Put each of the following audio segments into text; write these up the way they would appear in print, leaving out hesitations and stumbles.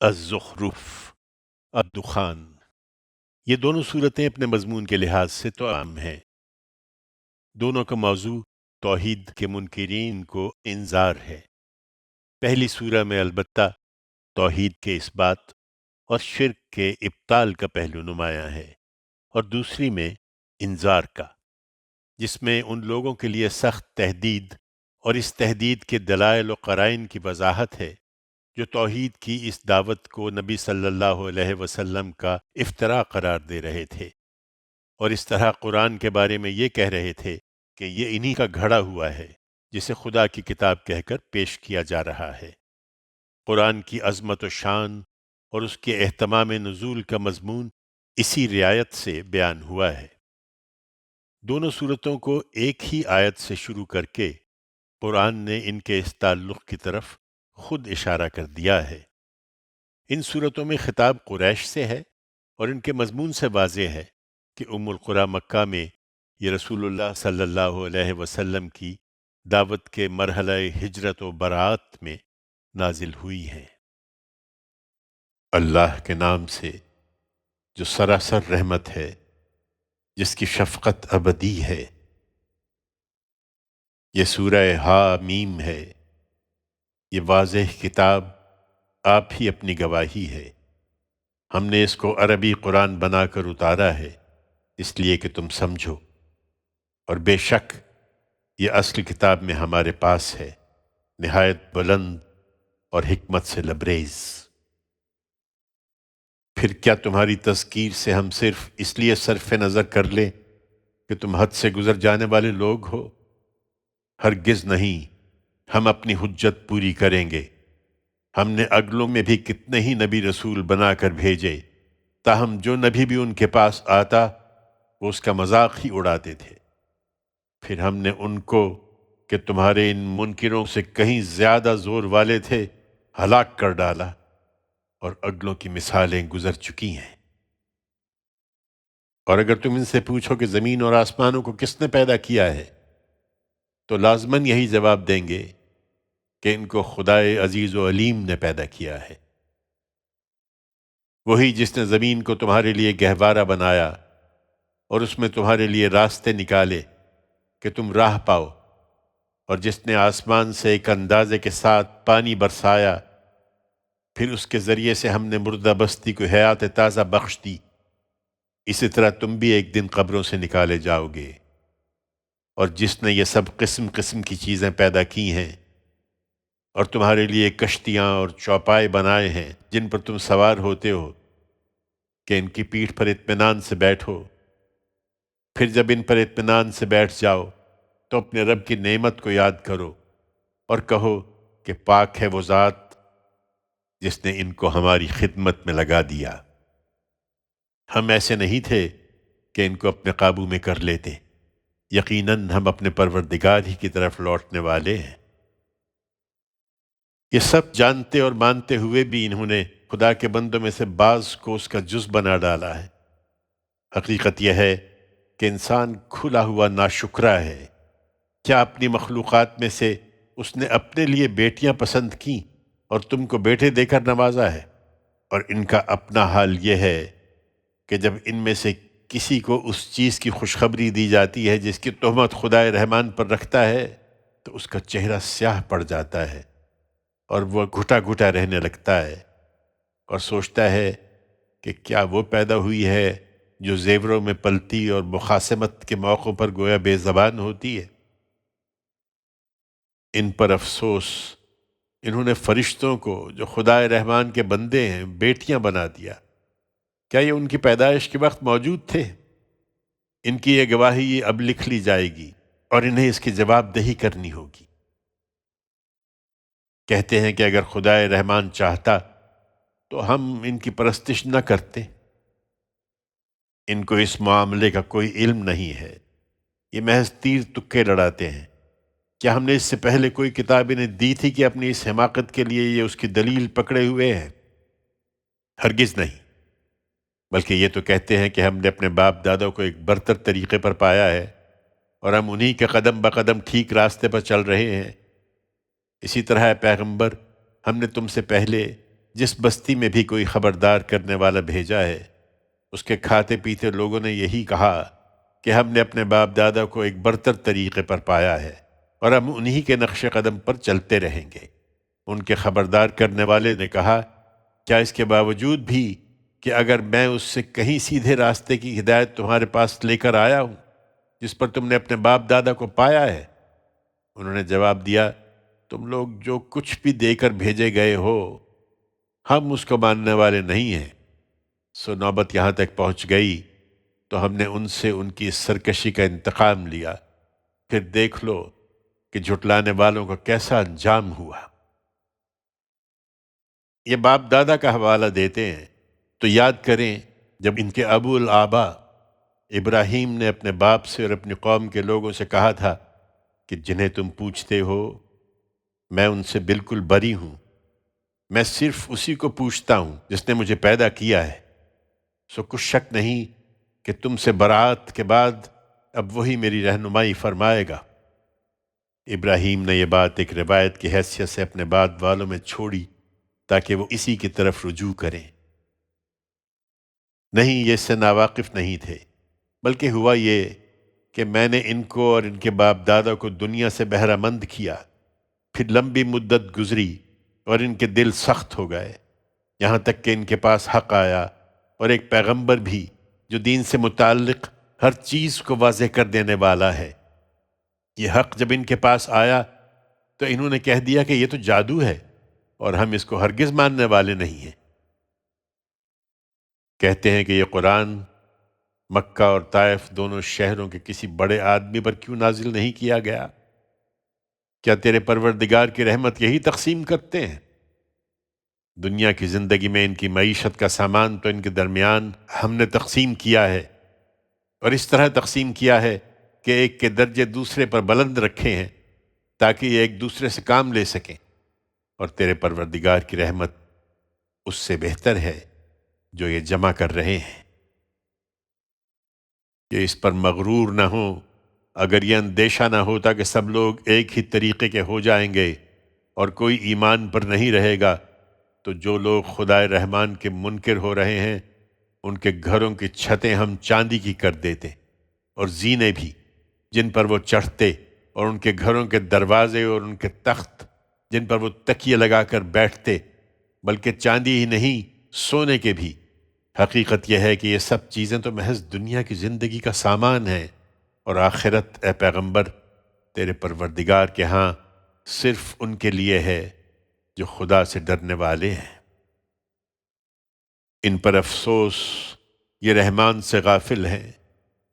الزخرف، الدخان، یہ دونوں صورتیں اپنے مضمون کے لحاظ سے تو عام ہیں۔ دونوں کا موضوع توحید کے منکرین کو انذار ہے۔ پہلی سورہ میں البتہ توحید کے اثبات اور شرک کے ابطال کا پہلو نمایاں ہے، اور دوسری میں انذار کا، جس میں ان لوگوں کے لیے سخت تہدید اور اس تہدید کے دلائل و قرائن کی وضاحت ہے جو توحید کی اس دعوت کو نبی صلی اللہ علیہ وسلم کا افتراء قرار دے رہے تھے، اور اس طرح قرآن کے بارے میں یہ کہہ رہے تھے کہ یہ انہی کا گھڑا ہوا ہے جسے خدا کی کتاب کہہ کر پیش کیا جا رہا ہے۔ قرآن کی عظمت و شان اور اس کے اہتمام نزول کا مضمون اسی رعایت سے بیان ہوا ہے۔ دونوں صورتوں کو ایک ہی آیت سے شروع کر کے قرآن نے ان کے اس تعلق کی طرف خود اشارہ کر دیا ہے۔ ان صورتوں میں خطاب قریش سے ہے، اور ان کے مضمون سے واضح ہے کہ ام القریٰ مکہ میں یہ رسول اللہ صلی اللہ علیہ وسلم کی دعوت کے مرحلہ ہجرت و برات میں نازل ہوئی ہیں۔ اللہ کے نام سے جو سراسر رحمت ہے، جس کی شفقت ابدی ہے۔ یہ سورہ حامیم ہے۔ یہ واضح کتاب آپ ہی اپنی گواہی ہے۔ ہم نے اس کو عربی قرآن بنا کر اتارا ہے اس لیے کہ تم سمجھو، اور بے شک یہ اصل کتاب میں ہمارے پاس ہے، نہایت بلند اور حکمت سے لبریز۔ پھر کیا تمہاری تذکیر سے ہم صرف اس لیے صرف نظر کر لیں کہ تم حد سے گزر جانے والے لوگ ہو؟ ہرگز نہیں، ہم اپنی حجت پوری کریں گے۔ ہم نے اگلوں میں بھی کتنے ہی نبی رسول بنا کر بھیجے، تاہم جو نبی بھی ان کے پاس آتا وہ اس کا مذاق ہی اڑاتے تھے۔ پھر ہم نے ان کو کہ تمہارے ان منکروں سے کہیں زیادہ زور والے تھے ہلاک کر ڈالا، اور اگلوں کی مثالیں گزر چکی ہیں۔ اور اگر تم ان سے پوچھو کہ زمین اور آسمانوں کو کس نے پیدا کیا ہے، تو لازماً یہی جواب دیں گے کہ ان کو خدائے عزیز و علیم نے پیدا کیا ہے۔ وہی جس نے زمین کو تمہارے لیے گہوارہ بنایا اور اس میں تمہارے لیے راستے نکالے کہ تم راہ پاؤ، اور جس نے آسمان سے ایک اندازے کے ساتھ پانی برسایا، پھر اس کے ذریعے سے ہم نے مردہ بستی کو حیات تازہ بخش دی۔ اسی طرح تم بھی ایک دن قبروں سے نکالے جاؤ گے۔ اور جس نے یہ سب قسم قسم کی چیزیں پیدا کی ہیں، اور تمہارے لیے کشتیاں اور چوپائے بنائے ہیں جن پر تم سوار ہوتے ہو کہ ان کی پیٹھ پر اطمینان سے بیٹھو، پھر جب ان پر اطمینان سے بیٹھ جاؤ تو اپنے رب کی نعمت کو یاد کرو اور کہو کہ پاک ہے وہ ذات جس نے ان کو ہماری خدمت میں لگا دیا۔ ہم ایسے نہیں تھے کہ ان کو اپنے قابو میں کر لیتے، یقیناً ہم اپنے پروردگار ہی کی طرف لوٹنے والے ہیں۔ یہ سب جانتے اور مانتے ہوئے بھی انہوں نے خدا کے بندوں میں سے بعض کو اس کا جز بنا ڈالا ہے۔ حقیقت یہ ہے کہ انسان کھلا ہوا ناشکرا ہے۔ کیا اپنی مخلوقات میں سے اس نے اپنے لیے بیٹیاں پسند کیں اور تم کو بیٹے دے کر نوازا ہے؟ اور ان کا اپنا حال یہ ہے کہ جب ان میں سے کسی کو اس چیز کی خوشخبری دی جاتی ہے جس کی تہمت خدائے رحمان پر رکھتا ہے تو اس کا چہرہ سیاہ پڑ جاتا ہے اور وہ گھٹا گھٹا رہنے لگتا ہے، اور سوچتا ہے کہ کیا وہ پیدا ہوئی ہے جو زیوروں میں پلتی اور مخاصمت کے موقعوں پر گویا بے زبان ہوتی ہے۔ ان پر افسوس، انہوں نے فرشتوں کو جو خدائے رحمان کے بندے ہیں بیٹیاں بنا دیا۔ کیا یہ ان کی پیدائش کے وقت موجود تھے؟ ان کی یہ گواہی اب لکھ لی جائے گی اور انہیں اس کی جواب دہی کرنی ہوگی۔ کہتے ہیں کہ اگر خدائے رحمان چاہتا تو ہم ان کی پرستش نہ کرتے۔ ان کو اس معاملے کا کوئی علم نہیں ہے، یہ محض تیر تکے لڑاتے ہیں۔ کیا ہم نے اس سے پہلے کوئی کتاب انہیں دی تھی کہ اپنی اس حماقت کے لیے یہ اس کی دلیل پکڑے ہوئے ہیں؟ ہرگز نہیں، بلکہ یہ تو کہتے ہیں کہ ہم نے اپنے باپ دادوں کو ایک برتر طریقے پر پایا ہے اور ہم انہی کے قدم بقدم ٹھیک راستے پر چل رہے ہیں۔ اسی طرح اے پیغمبر، ہم نے تم سے پہلے جس بستی میں بھی کوئی خبردار کرنے والا بھیجا ہے، اس کے کھاتے پیتے لوگوں نے یہی کہا کہ ہم نے اپنے باپ دادا کو ایک برتر طریقے پر پایا ہے اور ہم انہی کے نقش قدم پر چلتے رہیں گے۔ ان کے خبردار کرنے والے نے کہا، کیا اس کے باوجود بھی کہ اگر میں اس سے کہیں سیدھے راستے کی ہدایت تمہارے پاس لے کر آیا ہوں جس پر تم نے اپنے باپ دادا کو پایا ہے؟ انہوں نے جواب دیا، تم لوگ جو کچھ بھی دے کر بھیجے گئے ہو ہم اس کو ماننے والے نہیں ہیں۔ سو نوبت یہاں تک پہنچ گئی تو ہم نے ان سے ان کی اس سرکشی کا انتقام لیا، پھر دیکھ لو کہ جھٹلانے والوں کا کیسا انجام ہوا۔ یہ باپ دادا کا حوالہ دیتے ہیں تو یاد کریں جب ان کے ابو الآبا ابراہیم نے اپنے باپ سے اور اپنی قوم کے لوگوں سے کہا تھا کہ جنہیں تم پوچھتے ہو میں ان سے بالکل بری ہوں، میں صرف اسی کو پوچھتا ہوں جس نے مجھے پیدا کیا ہے، سو کچھ شک نہیں کہ تم سے برات کے بعد اب وہی میری رہنمائی فرمائے گا۔ ابراہیم نے یہ بات ایک روایت کی حیثیت سے اپنے بعد والوں میں چھوڑی تاکہ وہ اسی کی طرف رجوع کریں۔ نہیں، یہ اس سے ناواقف نہیں تھے، بلکہ ہوا یہ کہ میں نے ان کو اور ان کے باپ دادا کو دنیا سے بہرہ مند کیا، پھر لمبی مدت گزری اور ان کے دل سخت ہو گئے، یہاں تک کہ ان کے پاس حق آیا اور ایک پیغمبر بھی جو دین سے متعلق ہر چیز کو واضح کر دینے والا ہے۔ یہ حق جب ان کے پاس آیا تو انہوں نے کہہ دیا کہ یہ تو جادو ہے اور ہم اس کو ہرگز ماننے والے نہیں ہیں۔ کہتے ہیں کہ یہ قرآن مکہ اور طائف دونوں شہروں کے کسی بڑے آدمی پر کیوں نازل نہیں کیا گیا؟ کیا تیرے پروردگار کی رحمت یہی تقسیم کرتے ہیں؟ دنیا کی زندگی میں ان کی معیشت کا سامان تو ان کے درمیان ہم نے تقسیم کیا ہے، اور اس طرح تقسیم کیا ہے کہ ایک کے درجے دوسرے پر بلند رکھے ہیں تاکہ یہ ایک دوسرے سے کام لے سکیں، اور تیرے پروردگار کی رحمت اس سے بہتر ہے جو یہ جمع کر رہے ہیں۔ کہ اس پر مغرور نہ ہوں، اگر یہ اندیشہ نہ ہوتا کہ سب لوگ ایک ہی طریقے کے ہو جائیں گے اور کوئی ایمان پر نہیں رہے گا، تو جو لوگ خدائے رحمان کے منکر ہو رہے ہیں ان کے گھروں کی چھتیں ہم چاندی کی کر دیتے، اور زینے بھی جن پر وہ چڑھتے، اور ان کے گھروں کے دروازے اور ان کے تخت جن پر وہ تکیے لگا کر بیٹھتے، بلکہ چاندی ہی نہیں سونے کے بھی۔ حقیقت یہ ہے کہ یہ سب چیزیں تو محض دنیا کی زندگی کا سامان ہیں، اور آخرت اے پیغمبر تیرے پروردگار کے ہاں صرف ان کے لیے ہے جو خدا سے ڈرنے والے ہیں۔ ان پر افسوس، یہ رحمان سے غافل ہیں،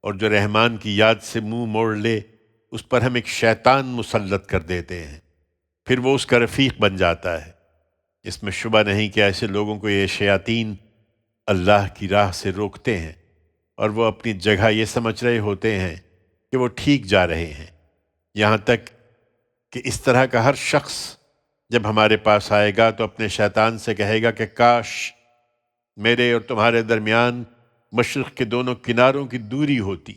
اور جو رحمان کی یاد سے منہ موڑ لے اس پر ہم ایک شیطان مسلط کر دیتے ہیں، پھر وہ اس کا رفیق بن جاتا ہے۔ اس میں شبہ نہیں کہ ایسے لوگوں کو یہ شیاطین اللہ کی راہ سے روکتے ہیں، اور وہ اپنی جگہ یہ سمجھ رہے ہوتے ہیں کہ وہ ٹھیک جا رہے ہیں، یہاں تک کہ اس طرح کا ہر شخص جب ہمارے پاس آئے گا تو اپنے شیطان سے کہے گا کہ کاش میرے اور تمہارے درمیان مشرق کے دونوں کناروں کی دوری ہوتی،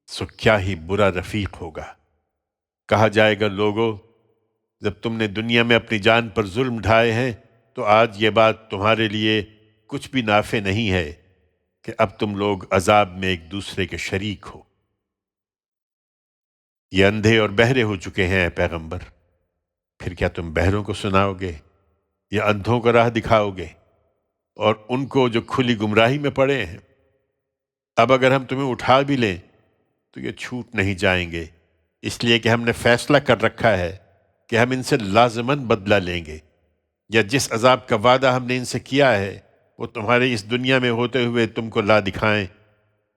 سو کیا ہی برا رفیق ہوگا۔ کہا جائے گا، لوگو جب تم نے دنیا میں اپنی جان پر ظلم ڈھائے ہیں تو آج یہ بات تمہارے لیے کچھ بھی نافع نہیں ہے کہ اب تم لوگ عذاب میں ایک دوسرے کے شریک ہو۔ یہ اندھے اور بہرے ہو چکے ہیں اے پیغمبر، پھر کیا تم بہروں کو سناؤ گے یا اندھوں کو راہ دکھاؤ گے، اور ان کو جو کھلی گمراہی میں پڑے ہیں؟ اب اگر ہم تمہیں اٹھا بھی لیں تو یہ چھوٹ نہیں جائیں گے، اس لیے کہ ہم نے فیصلہ کر رکھا ہے کہ ہم ان سے لازماً بدلہ لیں گے، یا جس عذاب کا وعدہ ہم نے ان سے کیا ہے وہ تمہارے اس دنیا میں ہوتے ہوئے تم کو لا دکھائیں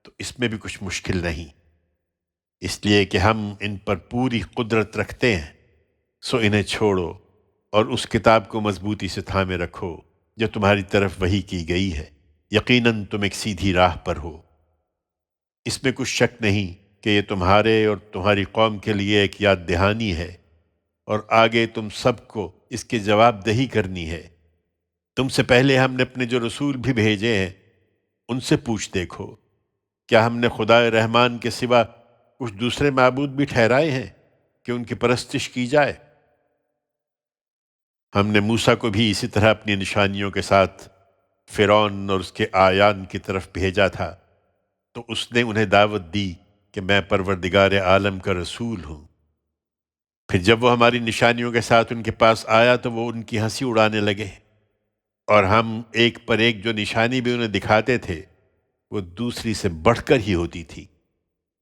تو اس میں بھی کچھ مشکل نہیں، اس لیے کہ ہم ان پر پوری قدرت رکھتے ہیں۔ سو انہیں چھوڑو اور اس کتاب کو مضبوطی سے تھامے رکھو جو تمہاری طرف وحی کی گئی ہے، یقیناً تم ایک سیدھی راہ پر ہو۔ اس میں کچھ شک نہیں کہ یہ تمہارے اور تمہاری قوم کے لیے ایک یاد دہانی ہے، اور آگے تم سب کو اس کی جواب دہی کرنی ہے۔ تم سے پہلے ہم نے اپنے جو رسول بھی بھیجے ہیں ان سے پوچھ دیکھو، کیا ہم نے خدائے رحمان کے سوا کچھ دوسرے معبود بھی ٹھہرائے ہیں کہ ان کی پرستش کی جائے؟ ہم نے موسیٰ کو بھی اسی طرح اپنی نشانیوں کے ساتھ فرعون اور اس کے آیان کی طرف بھیجا تھا، تو اس نے انہیں دعوت دی کہ میں پروردگار عالم کا رسول ہوں۔ پھر جب وہ ہماری نشانیوں کے ساتھ ان کے پاس آیا تو وہ ان کی ہنسی اڑانے لگے، اور ہم ایک پر ایک جو نشانی بھی انہیں دکھاتے تھے وہ دوسری سے بڑھ کر ہی ہوتی تھی،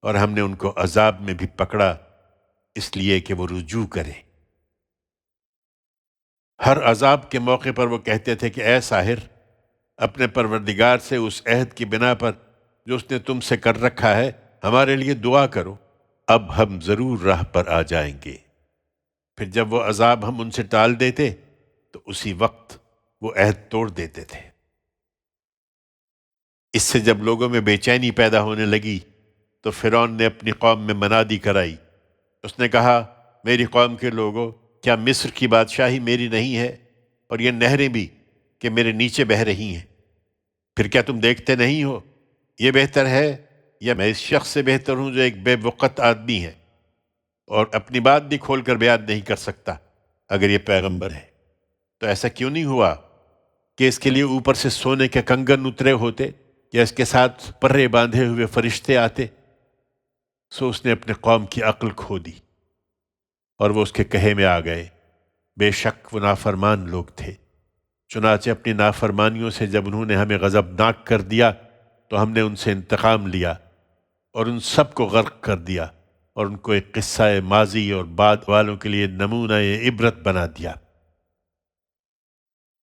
اور ہم نے ان کو عذاب میں بھی پکڑا اس لیے کہ وہ رجوع کریں۔ ہر عذاب کے موقع پر وہ کہتے تھے کہ اے ساحر، اپنے پروردگار سے اس عہد کی بنا پر جو اس نے تم سے کر رکھا ہے ہمارے لیے دعا کرو، اب ہم ضرور راہ پر آ جائیں گے۔ پھر جب وہ عذاب ہم ان سے ٹال دیتے تو اسی وقت وہ عہد توڑ دیتے تھے۔ اس سے جب لوگوں میں بے چینی پیدا ہونے لگی تو فرعون نے اپنی قوم میں منادی کرائی۔ اس نے کہا، میری قوم کے لوگوں، کیا مصر کی بادشاہی میری نہیں ہے، اور یہ نہریں بھی کہ میرے نیچے بہہ رہی ہیں؟ پھر کیا تم دیکھتے نہیں ہو؟ یہ بہتر ہے یا میں اس شخص سے بہتر ہوں جو ایک بے وقت آدمی ہے اور اپنی بات بھی کھول کر بیان نہیں کر سکتا؟ اگر یہ پیغمبر ہے تو ایسا کیوں نہیں ہوا کہ اس کے لیے اوپر سے سونے کے کنگن اترے ہوتے یا اس کے ساتھ پرے باندھے ہوئے فرشتے آتے؟ سو اس نے اپنے قوم کی عقل کھو دی اور وہ اس کے کہے میں آ گئے۔ بے شک وہ نافرمان لوگ تھے، چنانچہ اپنی نافرمانیوں سے جب انہوں نے ہمیں غضبناک کر دیا تو ہم نے ان سے انتقام لیا اور ان سب کو غرق کر دیا اور ان کو ایک قصہ ماضی اور بعد والوں کے لیے نمونہ عبرت بنا دیا۔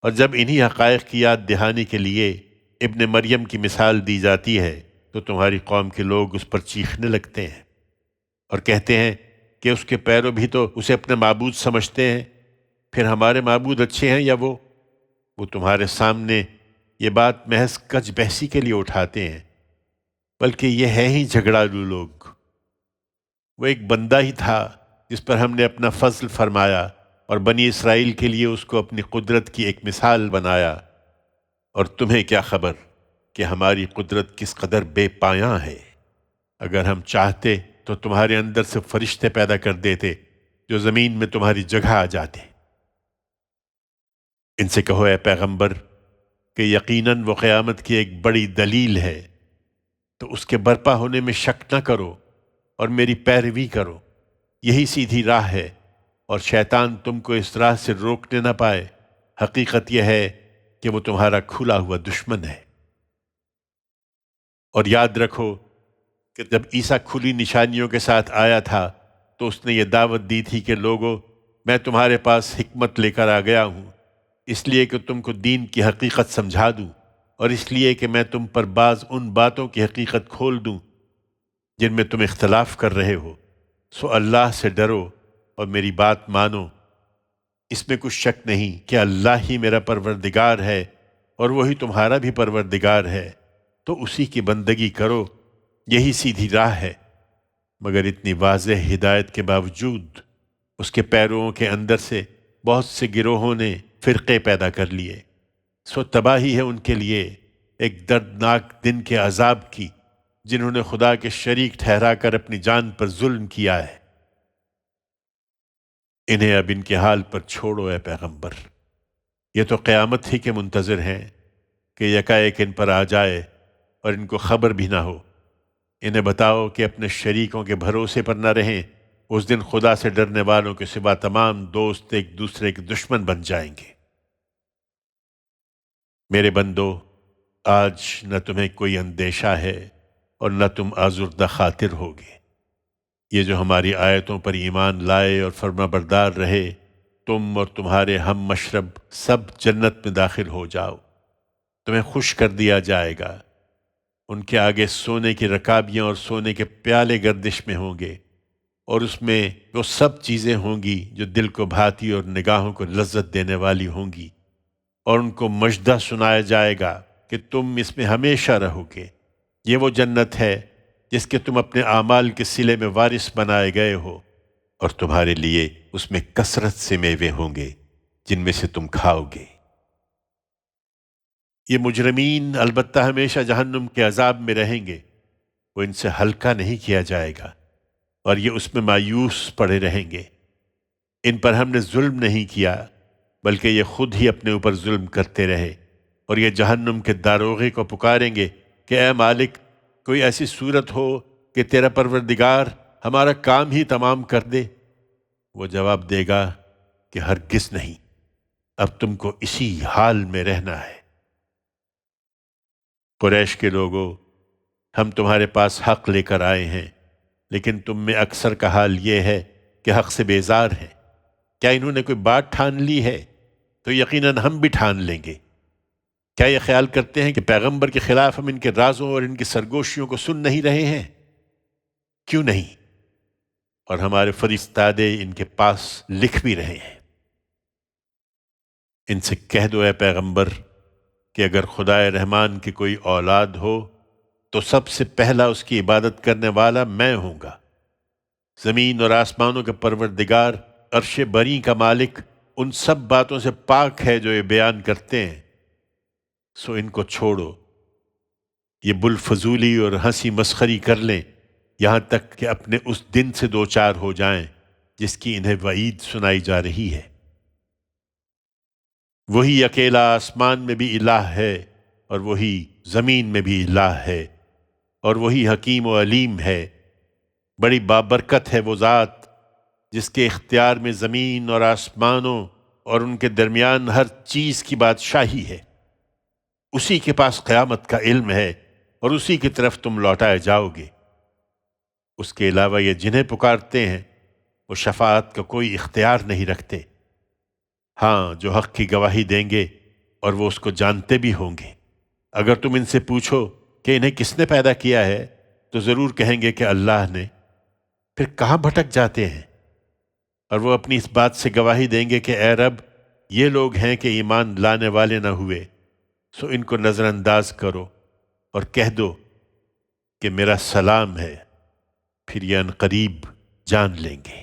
اور جب انہی حقائق کی یاد دہانی کے لیے ابن مریم کی مثال دی جاتی ہے تو تمہاری قوم کے لوگ اس پر چیخنے لگتے ہیں اور کہتے ہیں کہ اس کے پیرو بھی تو اسے اپنے معبود سمجھتے ہیں۔ پھر ہمارے معبود اچھے ہیں یا وہ تمہارے سامنے یہ بات محض کج بحثی کے لیے اٹھاتے ہیں، بلکہ یہ ہے ہی جھگڑالو لوگ۔ وہ ایک بندہ ہی تھا جس پر ہم نے اپنا فضل فرمایا اور بنی اسرائیل کے لیے اس کو اپنی قدرت کی ایک مثال بنایا۔ اور تمہیں کیا خبر کہ ہماری قدرت کس قدر بے پایاں ہے؟ اگر ہم چاہتے تو تمہارے اندر سے فرشتے پیدا کر دیتے جو زمین میں تمہاری جگہ آ جاتے۔ ان سے کہو اے پیغمبر کہ یقیناً وہ قیامت کی ایک بڑی دلیل ہے، تو اس کے برپا ہونے میں شک نہ کرو اور میری پیروی کرو، یہی سیدھی راہ ہے، اور شیطان تم کو اس راہ سے روکنے نہ پائے۔ حقیقت یہ ہے کہ وہ تمہارا کھلا ہوا دشمن ہے۔ اور یاد رکھو کہ جب عیسیٰ کھلی نشانیوں کے ساتھ آیا تھا تو اس نے یہ دعوت دی تھی کہ لوگو، میں تمہارے پاس حکمت لے کر آ گیا ہوں، اس لیے کہ تم کو دین کی حقیقت سمجھا دوں، اور اس لیے کہ میں تم پر بعض ان باتوں کی حقیقت کھول دوں جن میں تم اختلاف کر رہے ہو۔ سو اللہ سے ڈرو اور میری بات مانو۔ اس میں کچھ شک نہیں کہ اللہ ہی میرا پروردگار ہے اور وہی تمہارا بھی پروردگار ہے، تو اسی کی بندگی کرو، یہی سیدھی راہ ہے۔ مگر اتنی واضح ہدایت کے باوجود اس کے پیروؤں کے اندر سے بہت سے گروہوں نے فرقے پیدا کر لیے، سو تباہی ہے ان کے لیے ایک دردناک دن کے عذاب کی، جنہوں نے خدا کے شریک ٹھہرا کر اپنی جان پر ظلم کیا ہے۔ انہیں اب ان کے حال پر چھوڑو اے پیغمبر، یہ تو قیامت ہی کے منتظر ہیں کہ یکایک ان پر آ جائے اور ان کو خبر بھی نہ ہو۔ انہیں بتاؤ کہ اپنے شریکوں کے بھروسے پر نہ رہیں، اس دن خدا سے ڈرنے والوں کے سوا تمام دوست ایک دوسرے کے دشمن بن جائیں گے۔ میرے بندو، آج نہ تمہیں کوئی اندیشہ ہے اور نہ تم آزردہ خاطر ہوگے۔ یہ جو ہماری آیتوں پر ایمان لائے اور فرما بردار رہے، تم اور تمہارے ہم مشرب سب جنت میں داخل ہو جاؤ، تمہیں خوش کر دیا جائے گا۔ ان کے آگے سونے کی رکابیاں اور سونے کے پیالے گردش میں ہوں گے، اور اس میں وہ سب چیزیں ہوں گی جو دل کو بھاتی اور نگاہوں کو لذت دینے والی ہوں گی، اور ان کو مژدہ سنایا جائے گا کہ تم اس میں ہمیشہ رہو گے۔ یہ وہ جنت ہے جس کے تم اپنے اعمال کے صلے میں وارث بنائے گئے ہو، اور تمہارے لیے اس میں کثرت سے میوے ہوں گے جن میں سے تم کھاؤ گے۔ یہ مجرمین البتہ ہمیشہ جہنم کے عذاب میں رہیں گے، وہ ان سے ہلکا نہیں کیا جائے گا، اور یہ اس میں مایوس پڑے رہیں گے۔ ان پر ہم نے ظلم نہیں کیا، بلکہ یہ خود ہی اپنے اوپر ظلم کرتے رہے، اور یہ جہنم کے داروغے کو پکاریں گے کہ اے مالک، کوئی ایسی صورت ہو کہ تیرا پروردگار ہمارا کام ہی تمام کر دے۔ وہ جواب دے گا کہ ہرگز نہیں، اب تم کو اسی حال میں رہنا ہے۔ قریش کے لوگو، ہم تمہارے پاس حق لے کر آئے ہیں، لیکن تم میں اکثر کا حال یہ ہے کہ حق سے بیزار ہیں۔ کیا انہوں نے کوئی بات ٹھان لی ہے تو یقیناً ہم بھی ٹھان لیں گے۔ کیا یہ خیال کرتے ہیں کہ پیغمبر کے خلاف ہم ان کے رازوں اور ان کی سرگوشیوں کو سن نہیں رہے ہیں؟ کیوں نہیں؟ اور ہمارے فرشتادے ان کے پاس لکھ بھی رہے ہیں۔ ان سے کہہ دو اے پیغمبر کہ اگر خدائے رحمان کی کوئی اولاد ہو تو سب سے پہلا اس کی عبادت کرنے والا میں ہوں گا۔ زمین اور آسمانوں کے پروردگار، عرش بری کا مالک ان سب باتوں سے پاک ہے جو یہ بیان کرتے ہیں، سو ان کو چھوڑو، یہ بالفضولی اور ہنسی مسخری کر لیں یہاں تک کہ اپنے اس دن سے دوچار ہو جائیں جس کی انہیں وعید سنائی جا رہی ہے۔ وہی اکیلا آسمان میں بھی الہ ہے اور وہی زمین میں بھی الہ ہے، اور وہی حکیم و علیم ہے۔ بڑی بابرکت ہے وہ ذات جس کے اختیار میں زمین اور آسمانوں اور ان کے درمیان ہر چیز کی بادشاہی ہے۔ اسی کے پاس قیامت کا علم ہے اور اسی کی طرف تم لوٹائے جاؤ گے۔ اس کے علاوہ یہ جنہیں پکارتے ہیں وہ شفاعت کا کوئی اختیار نہیں رکھتے، ہاں جو حق کی گواہی دیں گے اور وہ اس کو جانتے بھی ہوں گے۔ اگر تم ان سے پوچھو کہ انہیں کس نے پیدا کیا ہے تو ضرور کہیں گے کہ اللہ نے، پھر کہاں بھٹک جاتے ہیں؟ اور وہ اپنی اس بات سے گواہی دیں گے کہ اے رب، یہ لوگ ہیں کہ ایمان لانے والے نہ ہوئے، سو ان کو نظر انداز کرو اور کہہ دو کہ میرا سلام ہے، پھر یہ عنقریب جان لیں گے۔